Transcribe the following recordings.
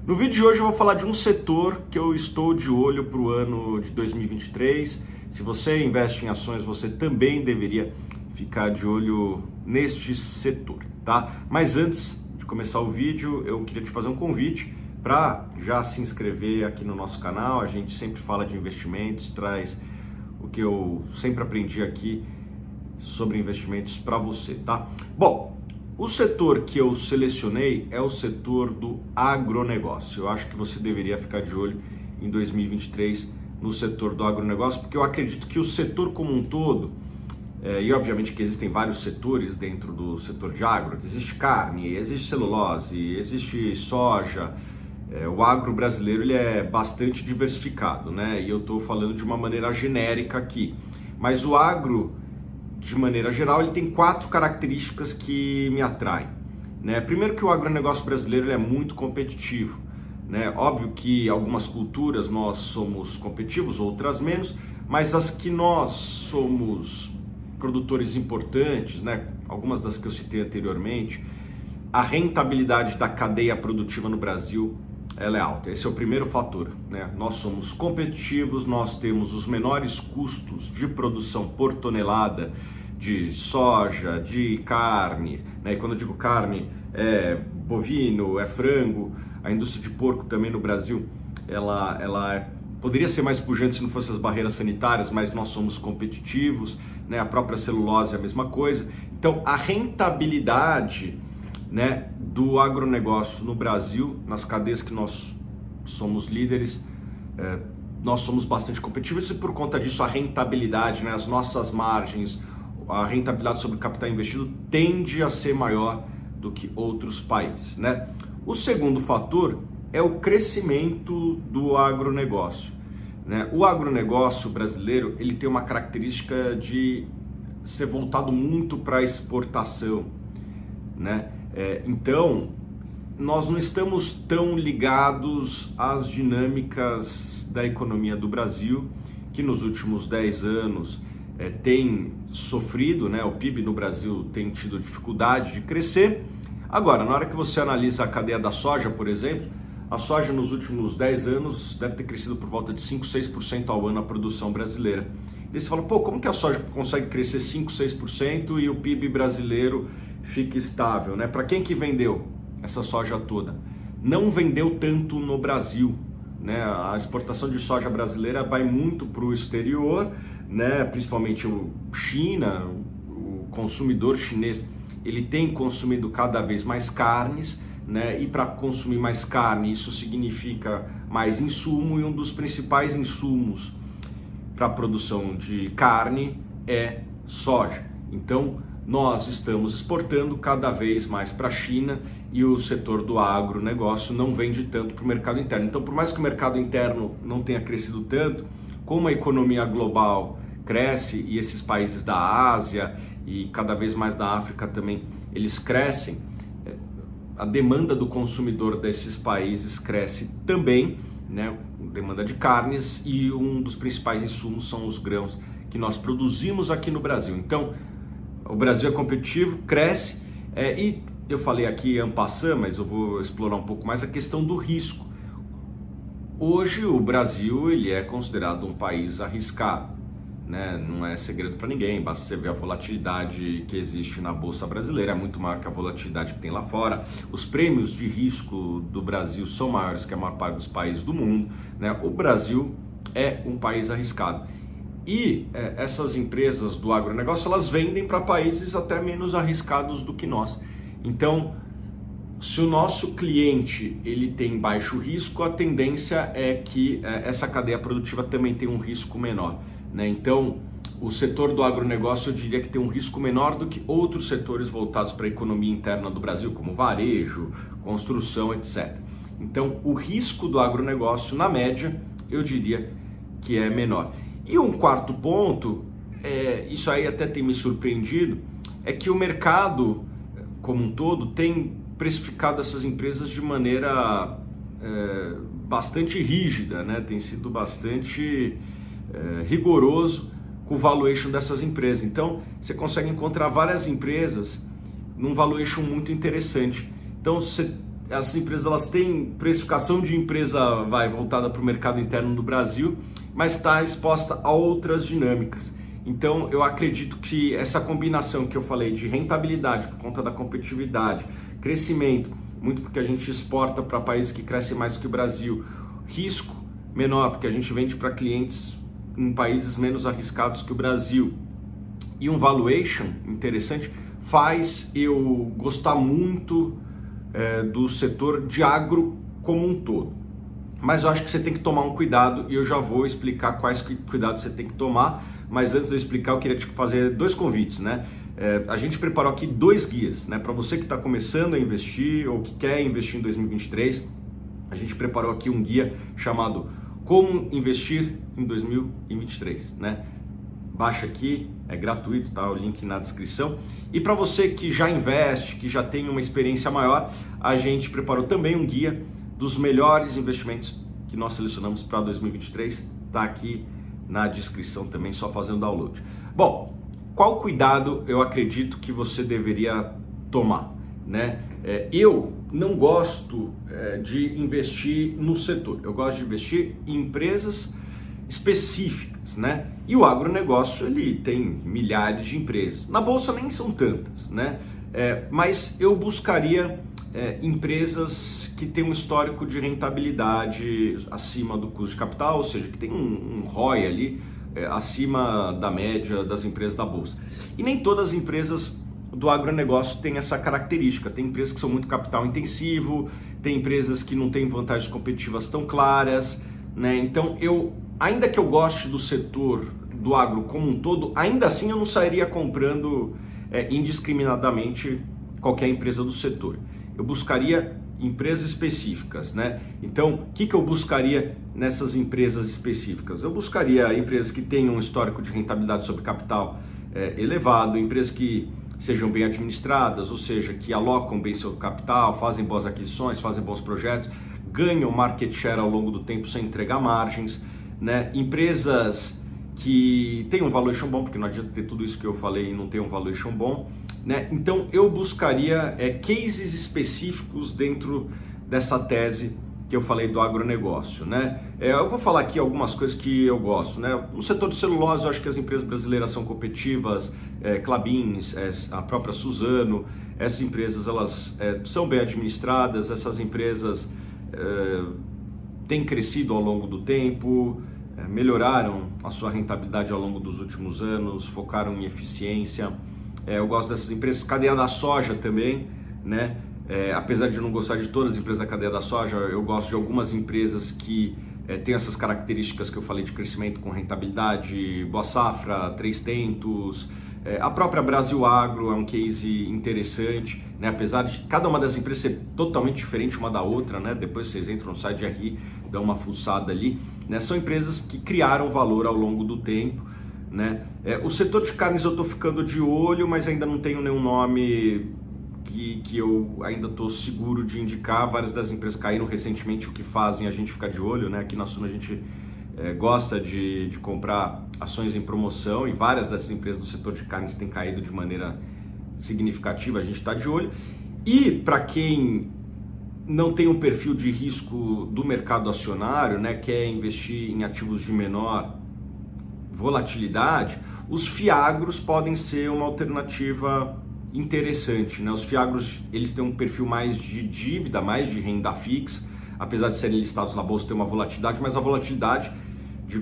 No vídeo de hoje eu vou falar de um setor que eu estou de olho para o ano de 2023. Se você investe em ações, você também deveria ficar de olho neste setor, tá? Mas antes de começar o vídeo, eu queria te fazer um convite para já se inscrever aqui no nosso canal. A gente sempre fala de investimentos, traz o que eu sempre aprendi aqui sobre investimentos para você, tá? Bom, o setor que eu selecionei é o setor do agronegócio. Eu acho que você deveria ficar de olho em 2023 no setor do agronegócio, porque eu acredito que o setor como um todo, e obviamente que existem vários setores dentro do setor de agro, existe carne, existe celulose, existe soja, o agro brasileiro ele é bastante diversificado, né? E eu estou falando de uma maneira genérica aqui, mas o agro, de maneira geral, ele tem 4 características que me atraem, né? Primeiro, que o agronegócio brasileiro ele é muito competitivo, né? Óbvio que algumas culturas nós somos competitivos, outras menos, mas as que nós somos produtores importantes, né? Algumas das que eu citei anteriormente, a rentabilidade da cadeia produtiva no Brasil ela é alta. Esse é o primeiro fator, né? Nós somos competitivos, nós temos os menores custos de produção por tonelada de soja, de carne, né? E quando eu digo carne, é bovino, é frango. A indústria de porco também no Brasil, ela poderia ser mais pujante se não fossem as barreiras sanitárias, mas nós somos competitivos, né? A própria celulose é a mesma coisa. Então, a rentabilidade, né, do agronegócio no Brasil, nas cadeias que nós somos líderes, nós somos bastante competitivos e por conta disso a rentabilidade, né, as nossas margens, a rentabilidade sobre o capital investido tende a ser maior do que outros países, né? O segundo fator é o crescimento do agronegócio, né? O agronegócio brasileiro ele tem uma característica de ser voltado muito para a exportação, né? Então, nós não estamos tão ligados às dinâmicas da economia do Brasil, que nos últimos 10 anos tem sofrido, né? O PIB no Brasil tem tido dificuldade de crescer. Agora, na hora que você analisa a cadeia da soja, por exemplo, a soja nos últimos 10 anos deve ter crescido por volta de 5, 6% ao ano a produção brasileira. E você fala, pô, como que a soja consegue crescer 5, 6% e o PIB brasileiro fica estável, né? Para quem que vendeu essa soja toda? Não vendeu tanto no Brasil, né? A exportação de soja brasileira vai muito para o exterior, né? Principalmente o China, o consumidor chinês, ele tem consumido cada vez mais carnes, né? E para consumir mais carne, isso significa mais insumo, e um dos principais insumos para a produção de carne é soja. Então, nós estamos exportando cada vez mais para a China e o setor do agronegócio não vende tanto para o mercado interno. Então, por mais que o mercado interno não tenha crescido tanto, como a economia global cresce e esses países da Ásia e cada vez mais da África também, eles crescem, a demanda do consumidor desses países cresce também, né? Demanda de carnes, e um dos principais insumos são os grãos que nós produzimos aqui no Brasil. Então, o Brasil é competitivo, cresce, e eu falei aqui en passant, mas eu vou explorar um pouco mais a questão do risco. Hoje o Brasil ele é considerado um país arriscado, né? Não é segredo para ninguém, basta você ver a volatilidade que existe na Bolsa Brasileira, é muito maior que a volatilidade que tem lá fora. Os prêmios de risco do Brasil são maiores que a maior parte dos países do mundo, né? O Brasil é um país arriscado. E essas empresas do agronegócio, elas vendem para países até menos arriscados do que nós. Então, se o nosso cliente ele tem baixo risco, a tendência é que essa cadeia produtiva também tem um risco menor, né? Então, o setor do agronegócio eu diria que tem um risco menor do que outros setores voltados para a economia interna do Brasil, como varejo, construção, etc. Então, o risco do agronegócio, na média, eu diria que é menor. E um quarto ponto, isso aí até tem me surpreendido, é que o mercado como um todo tem precificado essas empresas de maneira bastante rígida, né? Tem sido bastante rigoroso com o valuation dessas empresas. Então, você consegue encontrar várias empresas num valuation muito interessante. Então, você essas empresas elas têm precificação de empresa voltada para o mercado interno do Brasil, mas está exposta a outras dinâmicas. Então eu acredito que essa combinação que eu falei de rentabilidade por conta da competitividade, crescimento, muito porque a gente exporta para países que crescem mais que o Brasil, risco menor porque a gente vende para clientes em países menos arriscados que o Brasil, e um valuation interessante, faz eu gostar muito do setor de agro como um todo. Mas eu acho que você tem que tomar um cuidado e eu já vou explicar quais cuidados você tem que tomar. Mas antes de eu explicar, eu queria te fazer 2 convites, né? A gente preparou aqui 2 guias, né? Para você que está começando a investir ou que quer investir em 2023, a gente preparou aqui um guia chamado Como Investir em 2023, né? Baixa aqui, é gratuito, tá? O link na descrição. E para você que já investe, que já tem uma experiência maior, a gente preparou também um guia dos melhores investimentos que nós selecionamos para 2023. Tá aqui na descrição também, só fazendo download. Bom, qual cuidado eu acredito que você deveria tomar, né? Eu não gosto de investir no setor, eu gosto de investir em empresas específicas, né? E o agronegócio, ele tem milhares de empresas. Na bolsa nem são tantas, né? Mas eu buscaria empresas que têm um histórico de rentabilidade acima do custo de capital, ou seja, que tem um ROI ali acima da média das empresas da bolsa. E nem todas as empresas do agronegócio têm essa característica. Tem empresas que são muito capital intensivo, tem empresas que não têm vantagens competitivas tão claras, né? Então ainda que eu goste do setor do agro como um todo, ainda assim eu não sairia comprando indiscriminadamente qualquer empresa do setor. Eu buscaria empresas específicas, né? Então, o que eu buscaria nessas empresas específicas? Eu buscaria empresas que tenham um histórico de rentabilidade sobre capital elevado, empresas que sejam bem administradas, ou seja, que alocam bem seu capital, fazem boas aquisições, fazem bons projetos, ganham market share ao longo do tempo sem entregar margens, né? Empresas que têm um valuation bom, porque não adianta ter tudo isso que eu falei e não ter um valuation bom, né? Então eu buscaria cases específicos dentro dessa tese que eu falei do agronegócio, né? Eu vou falar aqui algumas coisas que eu gosto, né? No setor de celulose, eu acho que as empresas brasileiras são competitivas, Klabin, a própria Suzano, essas empresas elas são bem administradas, essas empresas têm crescido ao longo do tempo, melhoraram a sua rentabilidade ao longo dos últimos anos, focaram em eficiência. Eu gosto dessas empresas, cadeia da soja também, né? Apesar de eu não gostar de todas as empresas da cadeia da soja, eu gosto de algumas empresas que têm essas características que eu falei de crescimento com rentabilidade, Boa Safra, Três Tentos, a própria Brasil Agro é um case interessante, né? Apesar de cada uma das empresas ser totalmente diferente uma da outra, né? Depois vocês entram no site de RI, dão uma fuçada ali, né? São empresas que criaram valor ao longo do tempo, né? O setor de carnes eu estou ficando de olho, mas ainda não tenho nenhum nome que eu ainda estou seguro de indicar. Várias das empresas caíram recentemente, o que fazem a gente ficar de olho, né? Aqui na Suno a gente gosta de comprar ações em promoção e várias dessas empresas do setor de carnes têm caído de maneira significativa, a gente está de olho. E para quem não tem um perfil de risco do mercado acionário, né, quer investir em ativos de menor volatilidade, os fiagros podem ser uma alternativa interessante, né? Os fiagros, eles têm um perfil mais de dívida, mais de renda fixa, apesar de serem listados na bolsa, tem uma volatilidade, mas a volatilidade de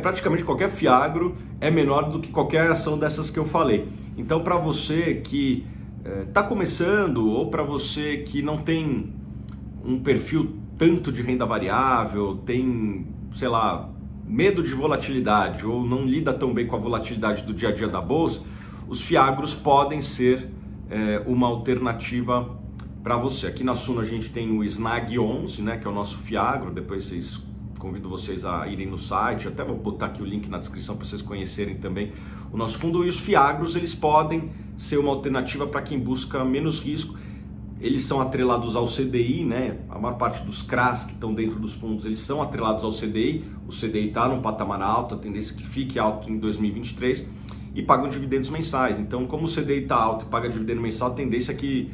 praticamente qualquer fiagro é menor do que qualquer ação dessas que eu falei. Então, para você que está começando ou para você que não tem um perfil tanto de renda variável, tem, sei lá, medo de volatilidade ou não lida tão bem com a volatilidade do dia a dia da bolsa, os fiagros podem ser uma alternativa para você. Aqui na Suno a gente tem o Snag 11, né, que é o nosso fiagro. Depois convido vocês a irem no site, até vou botar aqui o link na descrição para vocês conhecerem também o nosso fundo. E os fiagros, eles podem ser uma alternativa para quem busca menos risco. Eles são atrelados ao CDI, né? A maior parte dos CRAs que estão dentro dos fundos, eles são atrelados ao CDI. O CDI está num patamar alto, a tendência é que fique alto em 2023 e pagam dividendos mensais. Então, como o CDI está alto e paga dividendo mensal, a tendência é que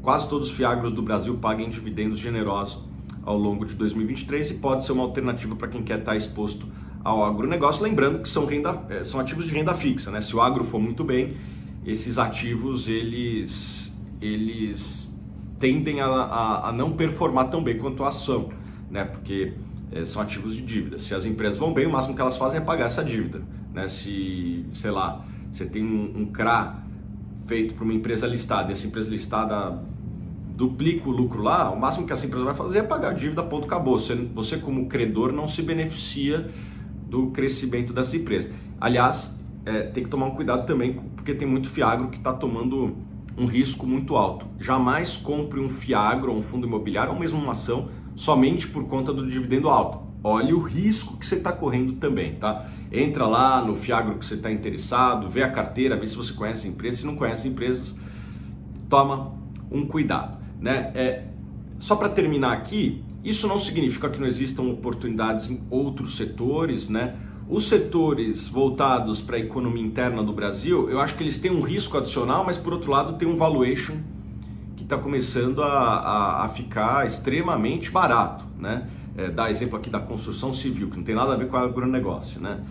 quase todos os fiagros do Brasil paguem dividendos generosos ao longo de 2023 e pode ser uma alternativa para quem quer estar exposto ao agronegócio, lembrando que são ativos de renda fixa, né? Se o agro for muito bem, esses ativos eles tendem a não performar tão bem quanto a ação, né? Porque são ativos de dívida. Se as empresas vão bem, o máximo que elas fazem é pagar essa dívida, né? Se, sei lá, você tem um CRA feito por uma empresa listada e essa empresa listada duplica o lucro lá, o máximo que essa empresa vai fazer é pagar a dívida, ponto, acabou. Você como credor não se beneficia do crescimento dessa empresa. Aliás, tem que tomar um cuidado também, porque tem muito fiagro que está tomando um risco muito alto. Jamais compre um fiagro ou um fundo imobiliário ou mesmo uma ação somente por conta do dividendo alto. Olhe o risco que você está correndo também, tá? Entra lá no fiagro que você está interessado, vê a carteira, vê se você conhece a empresa. Se não conhece empresas, toma um cuidado, né? Só para terminar aqui, isso não significa que não existam oportunidades em outros setores, né? Os setores voltados para a economia interna do Brasil, eu acho que eles têm um risco adicional, mas por outro lado tem um valuation que está começando a ficar extremamente barato, né? Dá exemplo aqui da construção civil, que não tem nada a ver com o agronegócio, né?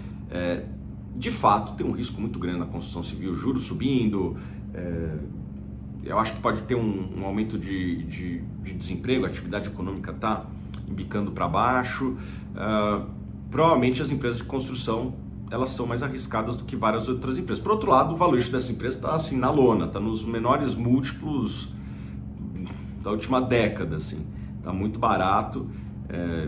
De fato, tem um risco muito grande na construção civil, juros subindo, eu acho que pode ter um aumento de desemprego, a atividade econômica está embicando para baixo. Provavelmente as empresas de construção elas são mais arriscadas do que várias outras empresas. Por outro lado, o valuation dessa empresa está assim na lona, está nos menores múltiplos da última década, assim, está muito barato.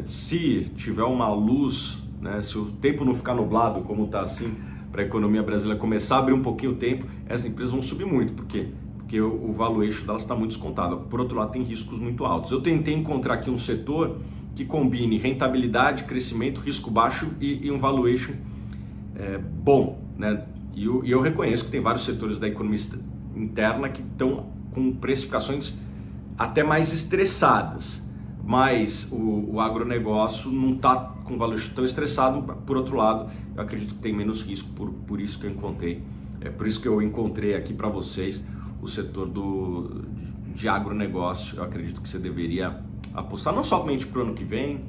Se tiver uma luz, né, se o tempo não ficar nublado como está assim, para a economia brasileira começar a abrir um pouquinho o tempo, essas empresas vão subir muito, porque o valuation delas está muito descontado. Por outro lado, tem riscos muito altos. Eu tentei encontrar aqui um setor que combine rentabilidade, crescimento, risco baixo e um valuation bom, né? E eu reconheço que tem vários setores da economia interna que estão com precificações até mais estressadas, mas o agronegócio não está com valuation tão estressado. Por outro lado, eu acredito que tem menos risco, por isso que eu encontrei, por isso que eu encontrei aqui para vocês o setor de agronegócio. Eu acredito que você deveria apostar não somente para o ano que vem,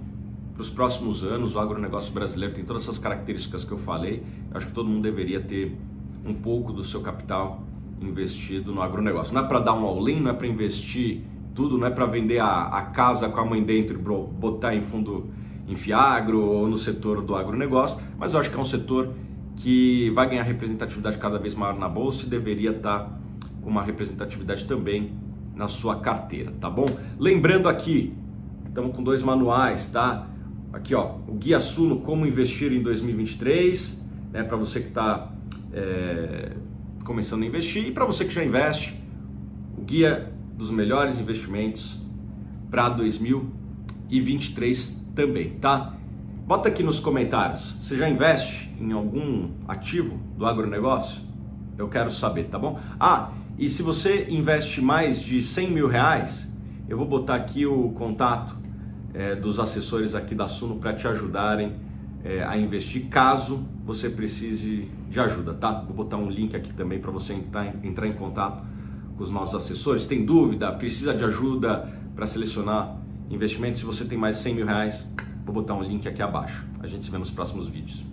para os próximos anos. O agronegócio brasileiro tem todas essas características que eu falei. Eu acho que todo mundo deveria ter um pouco do seu capital investido no agronegócio. Não é para dar um all-in, não é para investir tudo, não é para vender a casa com a mãe dentro e botar em fundo em fiagro ou no setor do agronegócio, mas eu acho que é um setor que vai ganhar representatividade cada vez maior na bolsa e deveria estar com uma representatividade também na sua carteira, tá bom? Lembrando aqui, estamos com 2 manuais, tá? Aqui, ó, o Guia Suno Como Investir em 2023, né? Para você que está começando a investir, e para você que já investe, o Guia dos Melhores Investimentos para 2023 também, tá? Bota aqui nos comentários, você já investe em algum ativo do agronegócio? Eu quero saber, tá bom? E se você investe mais de 100 mil reais, eu vou botar aqui o contato dos assessores aqui da Suno para te ajudarem a investir, caso você precise de ajuda, tá? Vou botar um link aqui também para você entrar em contato com os nossos assessores. Tem dúvida? Precisa de ajuda para selecionar investimentos? Se você tem mais de 100 mil reais, vou botar um link aqui abaixo. A gente se vê nos próximos vídeos.